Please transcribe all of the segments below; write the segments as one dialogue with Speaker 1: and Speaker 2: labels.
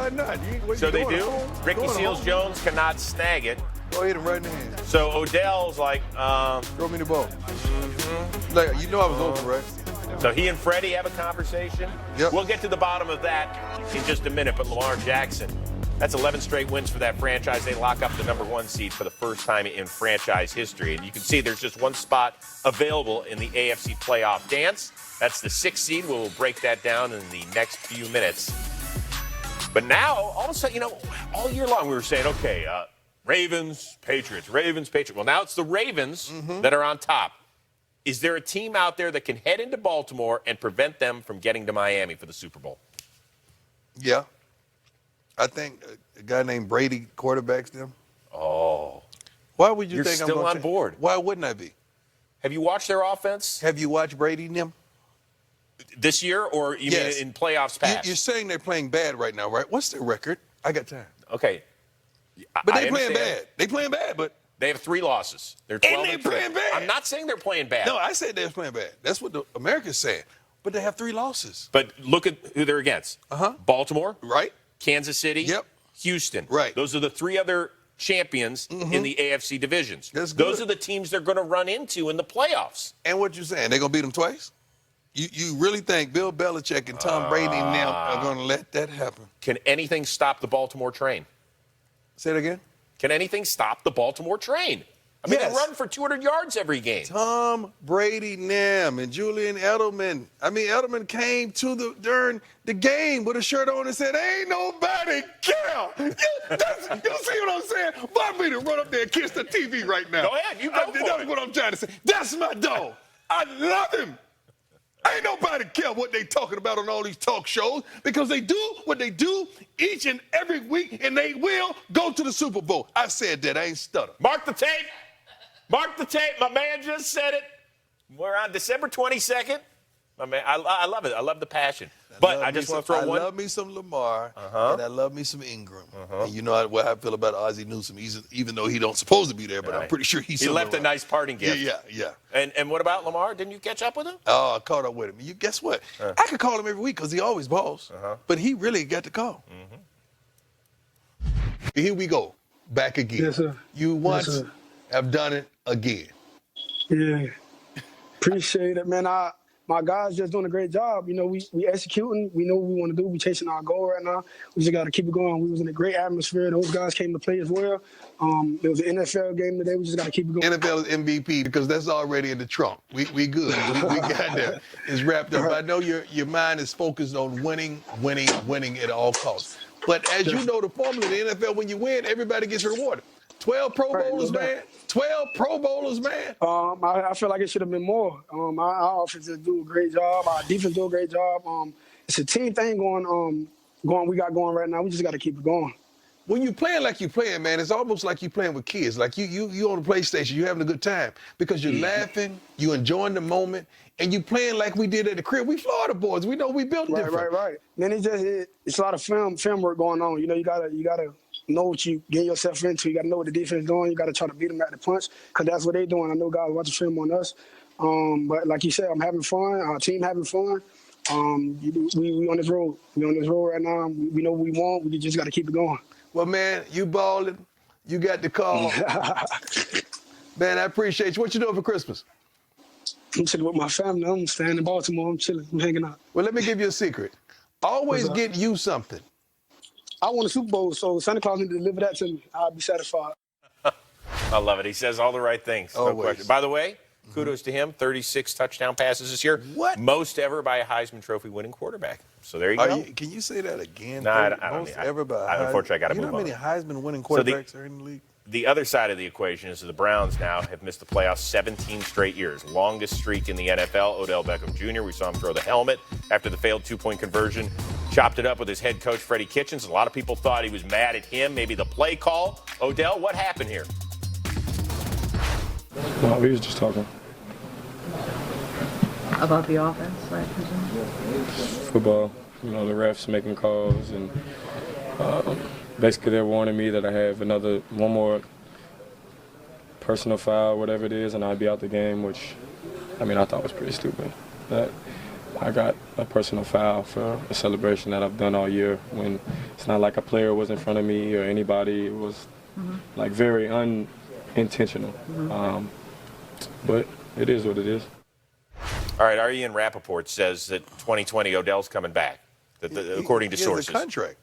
Speaker 1: Why not?
Speaker 2: So they do. Ricky Seals-Jones cannot snag it.
Speaker 1: Go hit him right in the hand.
Speaker 2: So Odell's like,
Speaker 1: throw me the ball. Like, I was open, right?
Speaker 2: So he and Freddie have a conversation.
Speaker 1: Yep.
Speaker 2: We'll get to the bottom of that in just a minute. But Lamar Jackson, that's 11 straight wins for that franchise. They lock up the #1 seed for the first time in franchise history. And you can see there's just one spot available in the AFC playoff dance. That's the 6th seed. We'll break that down in the next few minutes. But now, all of a sudden, all year long we were saying, okay, Ravens, Patriots. Well, now it's the Ravens that are on top. Is there a team out there that can head into Baltimore and prevent them from getting to Miami for the Super Bowl?
Speaker 1: Yeah. I think a guy named Brady quarterbacks them.
Speaker 2: Oh.
Speaker 1: Why would you
Speaker 2: You're
Speaker 1: think I'm
Speaker 2: still
Speaker 1: on
Speaker 2: board?
Speaker 1: Why wouldn't I be?
Speaker 2: Have you watched their offense?
Speaker 1: Have you watched Brady and them?
Speaker 2: This year, or you mean in playoffs past?
Speaker 1: You're saying they're playing bad right now, right? What's their record? I got time.
Speaker 2: Okay.
Speaker 1: But they're playing bad. They playing bad, but
Speaker 2: they have 3 losses. They're 12
Speaker 1: and they're playing bad.
Speaker 2: I'm not saying they're playing bad.
Speaker 1: No, I said they're playing bad. That's what the Americans saying. But they have 3 losses.
Speaker 2: But look at who they're against. Baltimore.
Speaker 1: Right.
Speaker 2: Kansas City.
Speaker 1: Yep.
Speaker 2: Houston.
Speaker 1: Right.
Speaker 2: Those are the 3 other champions in the AFC divisions.
Speaker 1: That's good.
Speaker 2: Those are the teams they're going to run into in the playoffs.
Speaker 1: And what you saying? They're going to beat them twice? You really think Bill Belichick and Tom Brady and them are going to let that happen?
Speaker 2: Can anything stop the Baltimore train?
Speaker 1: Say it again?
Speaker 2: Can anything stop the Baltimore train? I mean,
Speaker 1: Yes.
Speaker 2: they run for 200 yards every game.
Speaker 1: Tom Brady, and Julian Edelman. I mean, Edelman came to during the game with a shirt on and said, "Ain't nobody care." You see what I'm saying? Want me to run up there and kiss the TV right now?
Speaker 2: Go ahead, you go for
Speaker 1: That's
Speaker 2: it.
Speaker 1: what I'm trying to say. That's my dog. I love him. Ain't nobody care what they talking about on all these talk shows because they do what they do each and every week, and they will go to the Super Bowl. I said that. I ain't stutter.
Speaker 2: Mark the tape. Mark the tape. My man just said it. We're on December 22nd. My man, I love it. I love the passion. But I just want to throw one.
Speaker 1: I love me some Lamar, and I love me some Ingram. And you know what I feel about Ozzie Newsome, even though he don't supposed to be there, but I'm pretty sure he
Speaker 2: left a nice parting gift.
Speaker 1: Yeah.
Speaker 2: And what about Lamar? Didn't you catch up with him?
Speaker 1: Oh, I caught up with him. You guess what? I could call him every week because he always balls. But he really got the call. Here we go. Back again.
Speaker 3: Yes, sir.
Speaker 1: You once have done it again.
Speaker 3: Yeah. Appreciate it, man. My guys just doing a great job. We executing. We know what we want to do. We chasing our goal right now. We just got to keep it going. We was in a great atmosphere. Those guys came to play as well. It was an NFL game today. We just got to keep it going.
Speaker 1: NFL is MVP because that's already in the trunk. We good. We got there. It's wrapped up. I know your mind is focused on winning at all costs. But as you know, the formula in the NFL, when you win, everybody gets rewarded. 12 Pro Bowlers, man. 12 Pro Bowlers, man.
Speaker 3: I feel like it should have been more. Our offense do a great job. Our defense do a great job. It's a team thing going. We got going right now. We just got to keep it going.
Speaker 1: When you playing like you playing, man, it's almost like you playing with kids. Like you on the PlayStation, you having a good time because you're laughing, you enjoying the moment, and you playing like we did at the crib. We Florida boys. We know we built different.
Speaker 3: Right. Man, it's a lot of film work going on. You gotta know what you get yourself into. You got to know what the defense is doing. You got to try to beat them at the punch because that's what they're doing. I know guys watching film on us. But like you said, I'm having fun. Our team having fun. We on this road. We on this road right now. We know what we want. We just got to keep it going.
Speaker 1: Well, man, you balling. You got the call. Man, I appreciate you. What you doing for Christmas?
Speaker 3: I'm chilling with my family. I'm staying in Baltimore. I'm chilling. I'm hanging out.
Speaker 1: Well, let me give you a secret. Always get you something.
Speaker 3: I won a Super Bowl, so Santa Claus need to deliver that to me. I'll be satisfied.
Speaker 2: I love it. He says all the right things. No question. By the way, kudos to him. 36 touchdown passes this year.
Speaker 1: What?
Speaker 2: Most ever by a Heisman Trophy winning quarterback. So there you go.
Speaker 1: Can you say that again?
Speaker 2: No, I don't.
Speaker 1: Most ever by
Speaker 2: unfortunately, I got to move on.
Speaker 1: You know how many Heisman winning quarterbacks are in the league?
Speaker 2: The other side of the equation is that the Browns now have missed the playoffs 17 straight years. Longest streak in the NFL. Odell Beckham Jr., we saw him throw the helmet after the failed two-point conversion. Chopped it up with his head coach, Freddie Kitchens. A lot of people thought he was mad at him, maybe the play call. Odell, what happened here?
Speaker 4: No, we was just talking.
Speaker 5: About the offense, I presume?
Speaker 4: Football. The refs making calls, and basically they're warning me that I have one more personal foul, whatever it is, and I'd be out the game, which, I thought was pretty stupid. I got a personal foul for a celebration that I've done all year when it's not like a player was in front of me or anybody. It was like very unintentional. But it is what it is.
Speaker 2: All right, Ian Rappaport says that 2020 Odell's coming back, according to sources.
Speaker 1: He has a contract.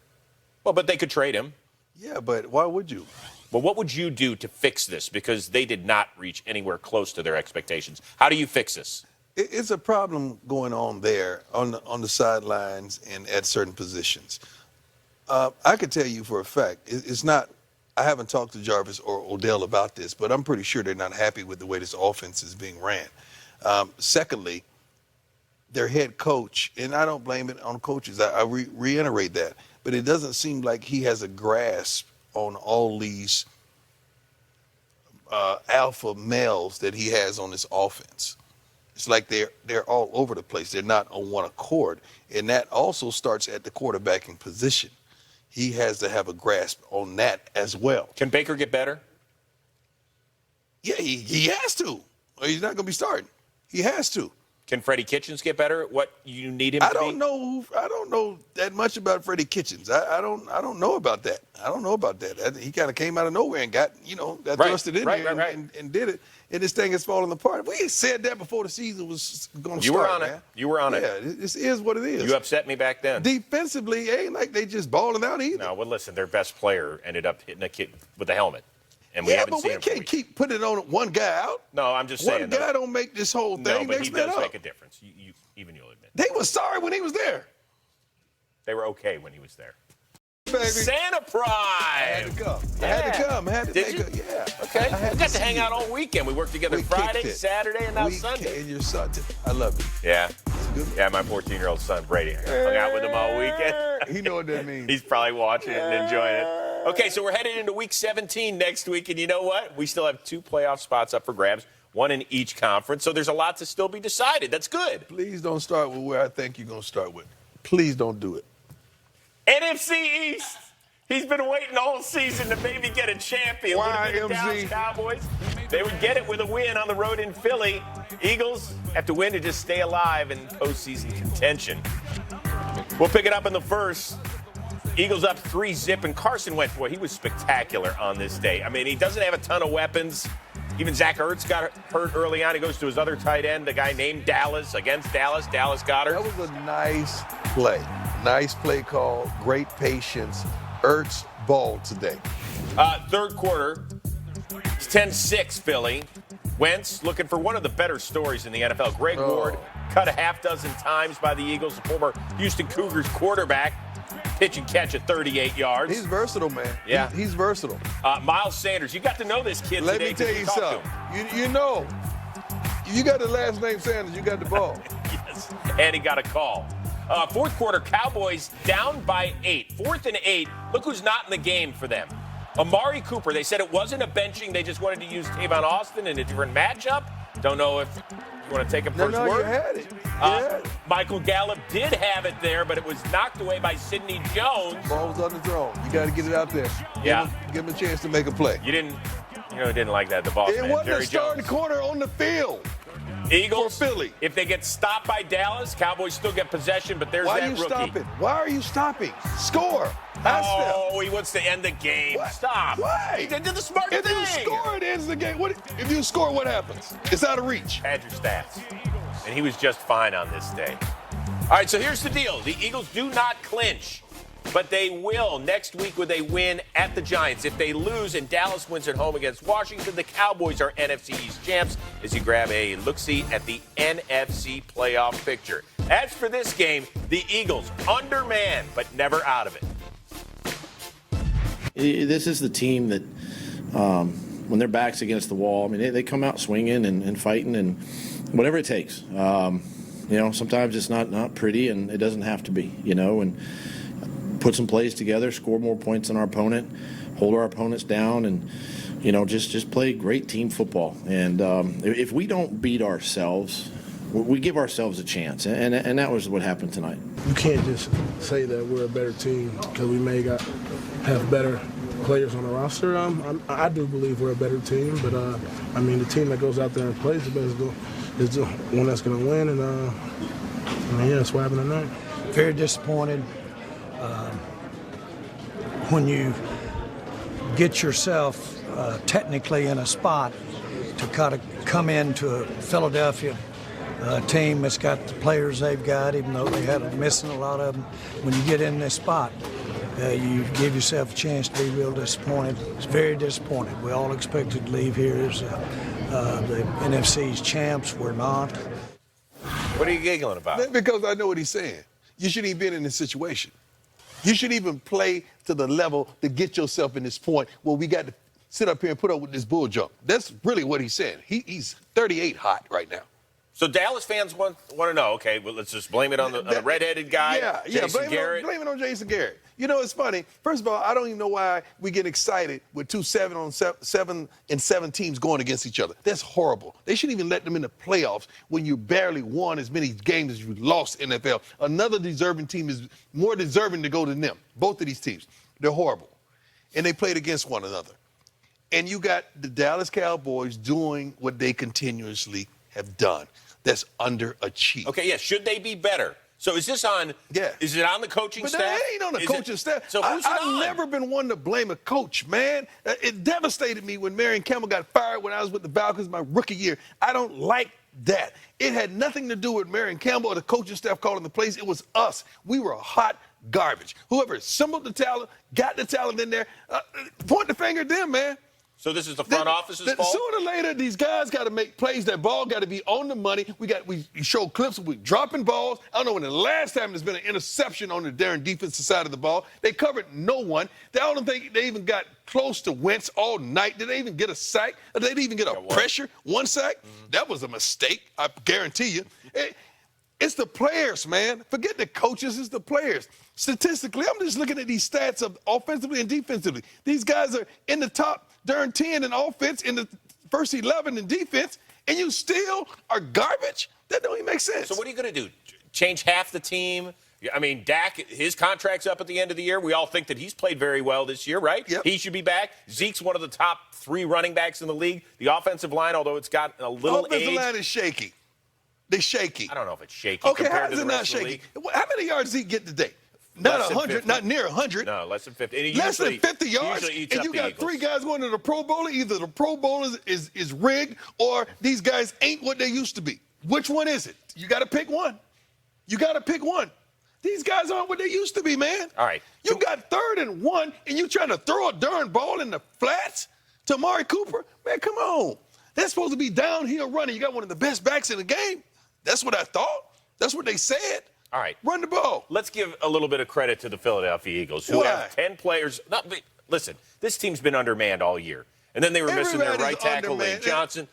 Speaker 2: Well, but they could trade him.
Speaker 1: Yeah, but why would you?
Speaker 2: Well, what would you do to fix this? Because they did not reach anywhere close to their expectations. How do you fix this?
Speaker 1: It's a problem going on there on the sidelines and at certain positions. I could tell you for a fact, it's not. I haven't talked to Jarvis or Odell about this, but I'm pretty sure they're not happy with the way this offense is being ran. Secondly, their head coach, and I don't blame it on coaches. I reiterate that, but it doesn't seem like he has a grasp on all these alpha males that he has on this offense. It's like they're all over the place. They're not on one accord, and that also starts at the quarterbacking position. He has to have a grasp on that as well.
Speaker 2: Can Baker get better?
Speaker 1: Yeah, he has to. Or he's not going to be starting. He has to.
Speaker 2: Can Freddie Kitchens get better at what you need him to be?
Speaker 1: I don't know that much about Freddie Kitchens. I don't know about that. I don't know about that. He kind of came out of nowhere and got thrusted in there and did it. And this thing is falling apart. We said that before the season was going to start.
Speaker 2: You were on
Speaker 1: man.
Speaker 2: it. You were on it.
Speaker 1: Yeah, this is what it is.
Speaker 2: You upset me back then.
Speaker 1: Defensively, ain't like they just balling out either.
Speaker 2: No, well, listen, their best player ended up hitting a kid with a helmet. And we haven't seen him.
Speaker 1: Can't keep putting it on one guy out.
Speaker 2: No, I'm just saying.
Speaker 1: One guy don't make this whole thing.
Speaker 2: No, but he does make a difference. Even you'll admit.
Speaker 1: They were sorry when he was there.
Speaker 2: They were okay when he was there.
Speaker 1: Baby.
Speaker 2: Santa Prime.
Speaker 1: I had to come. I had to
Speaker 2: Did you?
Speaker 1: Yeah.
Speaker 2: Okay.
Speaker 1: We
Speaker 2: got to hang out all weekend. We worked together Friday, Saturday, and now Sunday.
Speaker 1: And your son, I love it.
Speaker 2: Yeah. Yeah, my 14-year-old son, Brady. Hung out with him all weekend.
Speaker 1: He know what that means.
Speaker 2: He's probably watching it and enjoying it. Okay, so we're headed into Week 17 next week, and you know what? We still have 2 playoff spots up for grabs, 1 in each conference, so there's a lot to still be decided. That's good.
Speaker 1: Please don't start with where I think you're going to start with. Please don't do it.
Speaker 2: NFC East. He's been waiting all season to maybe get a champion.
Speaker 1: Why,
Speaker 2: the Dallas
Speaker 1: MC?
Speaker 2: Cowboys. They would get it with a win on the road in Philly. Eagles have to win to just stay alive in postseason contention. We'll pick it up in the first. Eagles up 3-0, and Carson Wentz, boy, he was spectacular on this day. I mean, he doesn't have a ton of weapons. Even Zach Ertz got hurt early on. He goes to his other tight end, the guy named Dallas, against Dallas. Dallas got hurt.
Speaker 1: That was a nice play. Nice play call. Great patience. Ertz ball today.
Speaker 2: Third quarter, it's 10-6 Philly. Wentz looking for one of the better stories in the NFL. Greg Ward cut a half dozen times by the Eagles, the former Houston Cougars quarterback. Pitch and catch at 38 yards.
Speaker 1: He's versatile, man.
Speaker 2: Yeah.
Speaker 1: He's versatile.
Speaker 2: Miles Sanders, you got to know this kid
Speaker 1: Let
Speaker 2: today.
Speaker 1: me tell you something. You know, you got the last name Sanders, you got the ball.
Speaker 2: Yes, and he got a call. Fourth quarter, Cowboys down by 8. 4th and 8. Look who's not in the game for them. Amari Cooper, they said it wasn't a benching. They just wanted to use Tavon Austin in a different matchup. Don't know if you want to take him for his word.
Speaker 1: You had it.
Speaker 2: Michael Gallup did have it there, but it was knocked away by Sidney Jones.
Speaker 1: Ball was underthrown. You got to get it out there. Give him a chance to make a play.
Speaker 2: You didn't like that, the boss man,
Speaker 1: wasn't
Speaker 2: Jerry
Speaker 1: a starting
Speaker 2: Jones.
Speaker 1: corner on the field.
Speaker 2: Eagles,
Speaker 1: for Philly.
Speaker 2: If they get stopped by Dallas, Cowboys still get possession, but there's
Speaker 1: Why
Speaker 2: that
Speaker 1: are you
Speaker 2: rookie.
Speaker 1: stopping? Why are you stopping? Score.
Speaker 2: He wants to end the game.
Speaker 1: What?
Speaker 2: Stop.
Speaker 1: Why?
Speaker 2: He did the smart thing.
Speaker 1: If you score, it ends the game. If you score, what happens? It's out of reach.
Speaker 2: Add your stats. And he was just fine on this day. All right, so here's the deal. The Eagles do not clinch, but they will next week with a win at the Giants. If they lose and Dallas wins at home against Washington, the Cowboys are NFC East champs as you grab a look-see at the NFC playoff picture. As for this game, the Eagles undermanned, but never out of it.
Speaker 6: This is the team that, when their back's against the wall, I mean, they come out swinging and fighting and whatever it takes. Sometimes it's not pretty, and it doesn't have to be, and put some plays together, score more points than our opponent, hold our opponents down, and, just play great team football. And if we don't beat ourselves, we give ourselves a chance, and that was what happened tonight.
Speaker 7: You can't just say that we're a better team because we may have better players on the roster. I do believe we're a better team, but the team that goes out there and plays the best is the one that's going to win, and I mean, yeah, that's what happened tonight.
Speaker 8: Very disappointed. When you get yourself technically in a spot to kind of come into a Philadelphia team that's got the players they've got, even though they had missing a lot of them, when you get in this spot, you give yourself a chance to be real disappointed. It's very disappointed. We all expected to leave here as the NFC's champs. We're not.
Speaker 2: What are you giggling about?
Speaker 1: Because I know what he's saying. You shouldn't even been in this situation. You shouldn't even play to the level to get yourself in this point where we got to sit up here and put up with this bull jump. That's really what he's saying. He's 38 hot right now.
Speaker 2: So Dallas fans want to know, okay, well, let's just blame it on the redheaded guy, Jason Garrett.
Speaker 1: Blame it on Jason Garrett. You know, it's funny. First of all, I don't even know why we get excited with 2 7-7 teams going against each other. That's horrible. They shouldn't even let them in the playoffs when you barely won as many games as you lost in the NFL. Another deserving team is more deserving to go than them. Both of these teams, they're horrible. And they played against one another. And you got the Dallas Cowboys doing what they continuously have done. That's underachieved.
Speaker 2: Okay, yeah, should they be better? So is this on?
Speaker 1: Yeah.
Speaker 2: Is it on the coaching
Speaker 1: but
Speaker 2: staff?
Speaker 1: But that ain't on the coaching staff.
Speaker 2: So who's it on?
Speaker 1: I've never been one to blame a coach, man. It devastated me when Marion Campbell got fired when I was with the Falcons my rookie year. I don't like that. It had nothing to do with Marion Campbell or the coaching staff calling the plays. It was us. We were hot garbage. Whoever assembled the talent, got the talent in there, point the finger at them, man.
Speaker 2: So this is the front office's fault?
Speaker 1: Sooner or later, these guys got to make plays. That ball got to be on the money. We show clips of we dropping balls. I don't know when the last time there's been an interception on the Darren defensive side of the ball. They covered no one. I don't think they even got close to Wentz all night. Did they even get a sack? Did they even get a pressure? One sack? Mm-hmm. That was a mistake, I guarantee you. It's the players, man. Forget the coaches, it's the players. Statistically, I'm just looking at these stats of offensively and defensively. These guys are in the top darn 10 in offense, in the first 11 in defense, and you still are garbage? That don't even make sense.
Speaker 2: So what are you going to do? Change half the team? I mean, Dak, his contract's up at the end of the year. We all think that he's played very well this year, right?
Speaker 1: Yep.
Speaker 2: He should be back. Zeke's one of the top 3 running backs in the league. The offensive line, although it's got a little
Speaker 1: offensive
Speaker 2: age.
Speaker 1: line is shaky. They're shaky.
Speaker 2: I don't know if it's shaky.
Speaker 1: Okay, how
Speaker 2: compared
Speaker 1: is
Speaker 2: to
Speaker 1: it
Speaker 2: the
Speaker 1: not
Speaker 2: rest of the
Speaker 1: shaky?
Speaker 2: league.
Speaker 1: How many yards Zeke get today? Not 100, not near 100.
Speaker 2: No, less than 50. And
Speaker 1: Less than 50 yards, and you got 3 guys going to the Pro Bowl. Either the Pro Bowl is rigged or these guys ain't what they used to be. Which one is it? You got to pick one. You got to pick one. These guys aren't what they used to be, man.
Speaker 2: All right.
Speaker 1: You got 3rd and 1, and you trying to throw a darn ball in the flats to Amari Cooper? Man, come on. That's supposed to be downhill running. You got one of the best backs in the game. That's what I thought. That's what they said.
Speaker 2: All right.
Speaker 1: Run the ball.
Speaker 2: Let's give a little bit of credit to the Philadelphia Eagles, who have 10 players. Listen, this team's been undermanned all year. And then they were missing their right tackle, Lane Johnson.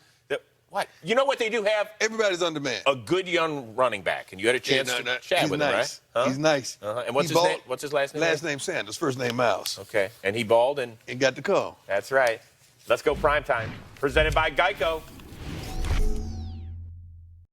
Speaker 2: What? You know what they do have?
Speaker 1: Everybody's undermanned.
Speaker 2: A good young running back. And you had a chance to chat with him, right? Huh?
Speaker 1: He's nice.
Speaker 2: And what's his name? What's his last name?
Speaker 1: Last name Sanders, first name Miles.
Speaker 2: Okay. And he balled and
Speaker 1: got the call.
Speaker 2: That's right. Let's go primetime. Presented by Geico.